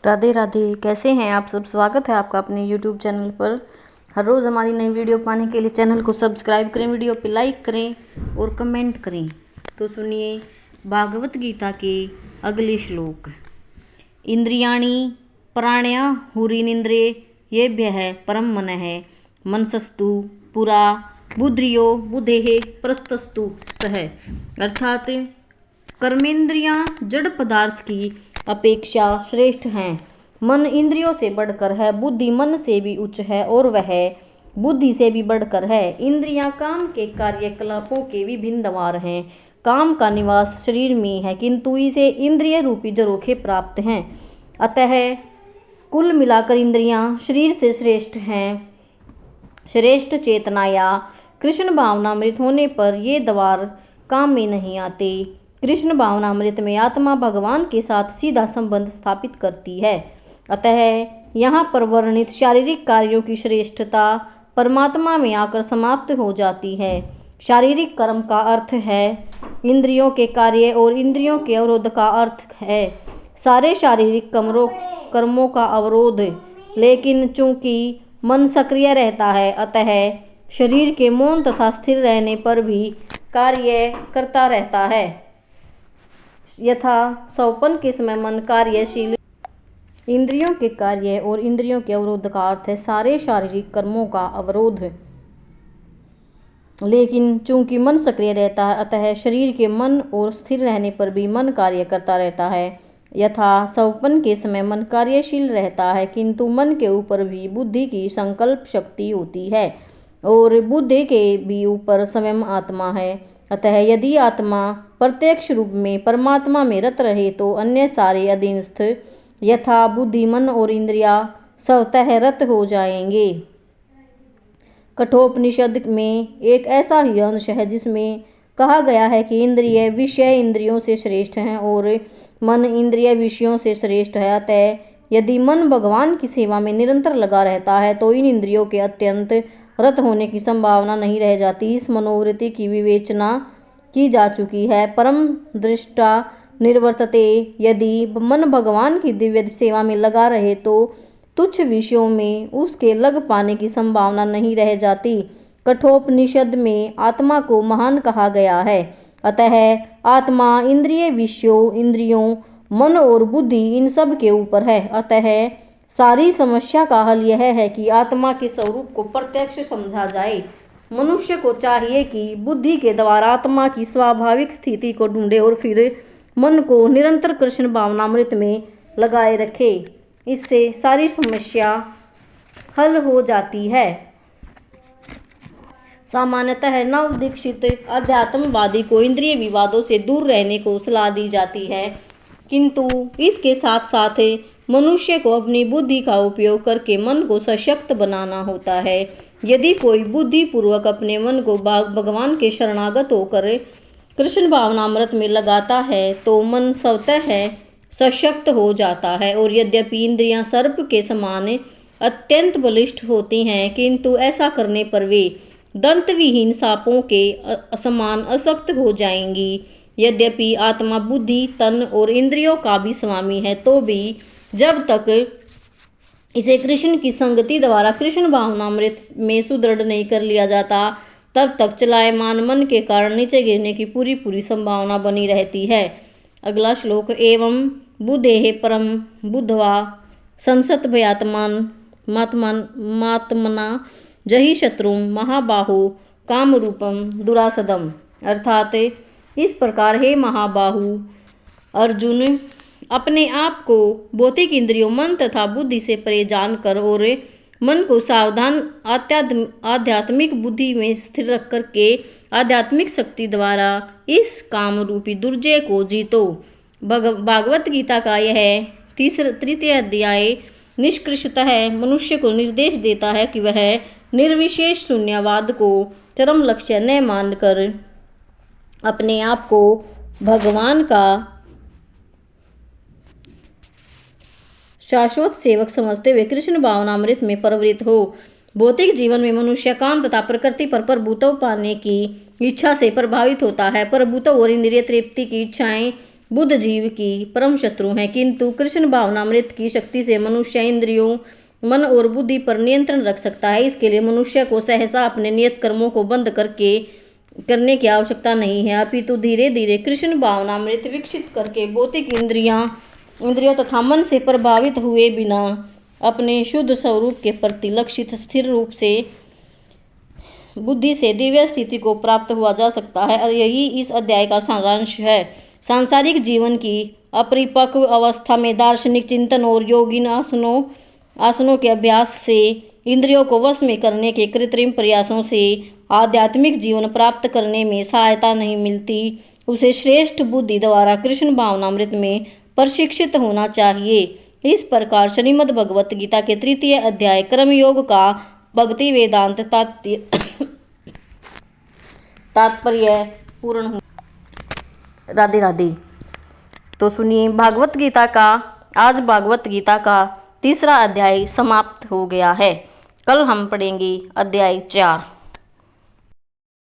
राधे राधे। कैसे हैं आप सब? स्वागत है आपका अपने YouTube चैनल पर। हर रोज़ हमारी नई वीडियो पाने के लिए चैनल को सब्सक्राइब करें, वीडियो पे लाइक करें और कमेंट करें। तो सुनिए भागवत गीता के अगले श्लोक। इंद्रियाणि प्राण्या हुरीनिन्द्रे येभ्यः परम मनः मनसस्तु पुरा बुद्धियो बुद्धेः प्रस्तस्तु सह। अर्थात कर्मेंद्रियां जड़ पदार्थ की अपेक्षा श्रेष्ठ हैं। मन इंद्रियों से बढ़कर है, बुद्धि मन से भी उच्च है और वह बुद्धि से भी बढ़कर है। इंद्रियां काम के कार्यकलापों के विभिन्न द्वार हैं। काम का निवास शरीर में है, किंतु इसे इंद्रिय रूपी झरोखे प्राप्त हैं। अतः कुल मिलाकर इंद्रियां शरीर से श्रेष्ठ हैं। श्रेष्ठ चेतना या कृष्ण भावनामृत होने पर ये द्वार काम में नहीं आते। कृष्ण भावनामृत में आत्मा भगवान के साथ सीधा संबंध स्थापित करती है। अतः यहाँ पर वर्णित शारीरिक कार्यों की श्रेष्ठता परमात्मा में आकर समाप्त हो जाती है। शारीरिक कर्म का अर्थ है इंद्रियों के कार्य और इंद्रियों के अवरोध का अर्थ है सारे शारीरिक कर्मों का अवरोध। लेकिन चूंकि मन सक्रिय रहता है, अतः शरीर के मौन तथा स्थिर रहने पर भी कार्य करता रहता है। यथा सौपन के समय मन कार्यशील। इंद्रियों के कार्य और इंद्रियों के अवरोध का अर्थ है सारे शारीरिक कर्मों का अवरोध। लेकिन चूंकि मन सक्रिय रहता है, अतः शरीर के मन और स्थिर रहने पर भी मन कार्य करता रहता है। यथा सौपन के समय मन कार्यशील रहता है, किंतु मन के ऊपर भी बुद्धि की संकल्प शक्ति होती है और बुद्धि के भी ऊपर स्वयं आत्मा है। अतः यदि आत्मा प्रत्यक्ष रूप में परमात्मा में रत रहे तो अन्य सारे अधीनस्थ यथा बुद्धि मन और इंद्रिया स्वतः रत हो जाएंगे। कठोपनिषद में एक ऐसा ही अंश है जिसमें कहा गया है कि इंद्रिय विषय इंद्रियों से श्रेष्ठ हैं और मन इंद्रिय विषयों से श्रेष्ठ है। अतः यदि मन भगवान की सेवा में निरंतर लगा रहता है तो इन इंद्रियों के अत्यंत रत होने की संभावना नहीं रह जाती। इस मनोवृत्ति की विवेचना की जा चुकी है। परम दृष्टा निर्वर्तते। यदि मन भगवान की दिव्य सेवा में लगा रहे तो तुच्छ विषयों में उसके लग पाने की संभावना नहीं रह जाती। कठोपनिषद में आत्मा को महान कहा गया है। अतः आत्मा इंद्रिय विषयों, इंद्रियों, मन और बुद्धि इन सब के ऊपर है। अतः सारी समस्या का हल यह है कि आत्मा के स्वरूप को प्रत्यक्ष समझा जाए। मनुष्य को चाहिए कि बुद्धि के द्वारा आत्मा की स्वाभाविक स्थिति को ढूंढे और फिर मन को निरंतर कृष्ण भावनामृत में लगाए रखे। इससे सारी समस्या हल हो जाती है। सामान्यतः नव दीक्षित अध्यात्मवादी को इंद्रिय विवादों से दूर रहने को सलाह दी जाती है, किंतु इसके साथ साथ मनुष्य को अपनी बुद्धि का उपयोग करके मन को सशक्त बनाना होता है। यदि कोई बुद्धि पूर्वक अपने मन को भगवान के शरणागत होकर कृष्ण भावनामृत में लगाता है तो मन स्वतः सशक्त हो जाता है। और यद्यपि इंद्रियां सर्प के समान अत्यंत बलिष्ठ होती हैं, किंतु ऐसा करने पर वे दंतविहीन सांपों के समान अशक्त हो जाएंगी। यद्यपि आत्मा बुद्धि, तन और इंद्रियों का भी स्वामी है, तो भी जब तक इसे कृष्ण की संगति द्वारा कृष्ण भावनामृत में सुदृढ़ नहीं कर लिया जाता, तब तक चलायमान मन के कारण नीचे गिरने की पूरी संभावना बनी रहती है। अगला श्लोक। एवं बुद्धेः परम बुद्ध्वा संसत भयात्मान मात्मना जहि शत्रुं महाबाहु काम रूपम दुरासदम। अर्थात इस प्रकार हे महाबाहु अर्जुन, अपने आप को भौतिक इंद्रियों, मन तथा बुद्धि से परे जानकर और मन को सावधान आध्यात्मिक बुद्धि में स्थिर रख करके आध्यात्मिक शक्ति द्वारा इस काम रूपी दुर्जय को जीतो। भागवत गीता का यह तृतीय अध्याय निष्कर्षतः मनुष्य को निर्देश देता है कि वह निर्विशेष शून्यवाद को चरम लक्ष्य न मानकर अपने आप को भगवान का शाश्वत सेवक समझते हुए कृष्ण भावनामृत में प्रवृत्त हो। भौतिक जीवन में मनुष्य काम तथा प्रकृति पर प्रभुत्व पाने की इच्छा से प्रभावित होता है। प्रभुत्व और इंद्रिय तृप्ति की इच्छाएं बुद्ध जीव की परम शत्रु हैं, किंतु कृष्ण भावनामृत की शक्ति से मनुष्य इंद्रियों, मन और बुद्धि पर नियंत्रण रख सकता है। इसके लिए मनुष्य को सहसा अपने नियत कर्मों को बंद करने की आवश्यकता नहीं है, अपितु धीरे धीरे कृष्ण भावनामृत विकसित करके भौतिक इंद्रियों तथा मन से प्रभावित हुए बिना अपने शुद्ध स्वरूप के प्रति लक्षित स्थिर रूप से बुद्धि से दिव्य स्थिति को प्राप्त हुआ जा सकता है। यही इस अध्याय का सारांश है। सांसारिक जीवन की अपरिपक्व अवस्था में दार्शनिक चिंतन और योगिन आसनों के अभ्यास से इंद्रियों को वश में करने के कृत्रिम प्रयासों से आध्यात्मिक जीवन प्राप्त करने में सहायता नहीं मिलती। उसे श्रेष्ठ बुद्धि द्वारा कृष्ण भावनामृत में प्रशिक्षित होना चाहिए। इस प्रकार श्रीमद् भगवत गीता के 3 अध्याय कर्मयोग का भक्ति वेदांत तात्पर्य पूर्ण हुआ। राधे राधे। तो सुनिए, भागवत गीता का 3 अध्याय समाप्त हो गया है। कल हम पढ़ेंगे अध्याय 4।